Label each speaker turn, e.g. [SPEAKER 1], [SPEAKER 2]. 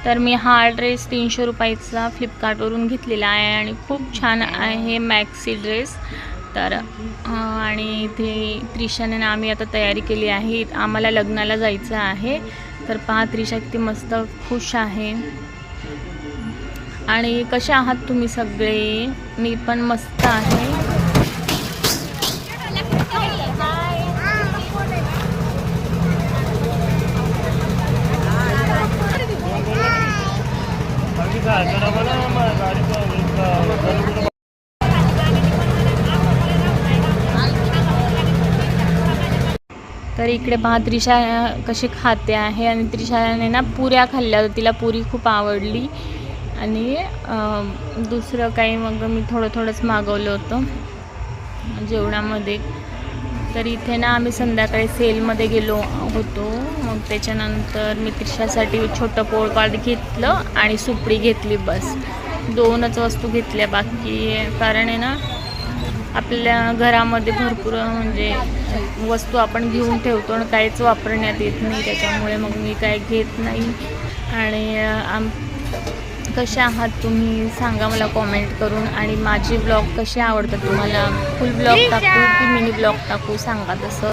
[SPEAKER 1] तर मी हा ड्रेस 300 रुपयाचा फ्लिपकार्टवरून घेतलेला आहे आणि खूप छान आहे मॅक्सी ड्रेस. तर आणि इथे त्रिशाने ना आम्ही आता तयारी केली आहे, आम्हाला लग्नाला जायचं आहे. तर पहा त्रिशा किती मस्त खुश आहे. आणि कसे आहात तुम्ही सगळे? मी पण मस्त आहे. तर इकडे पहा त्रिशा कशी खाते आहे आणि त्रिशाने ना पुऱ्या खाल्ल्या, तिला पुरी खूप आवडली. आणि दुसरं काही मग मी थोडंच मागवलं होतं जेवणामध्ये. तर इथे ना आम्ही संध्याकाळी सेलमध्ये गेलो होतो. मग त्याच्यानंतर मी त्रिशासाठी छोटं पोळपाट घेतलं आणि सुपडी घेतली. बस 2च वस्तू घेतल्या, बाकी कारण आहे ना आपल्या घरामध्ये भरपूर म्हणजे वस्तू आपण घेऊन ठेवतो आणि काहीच वापरण्यात येत नाही, त्याच्यामुळे मग मी काय घेत नाही. आणि कसे आहात तुम्ही सांगा मला कॉमेंट करून. आणि माझे ब्लॉग कसे आवडतात तुम्हाला, फुल ब्लॉग टाकू की मिनी ब्लॉग टाकू सांगा तसं.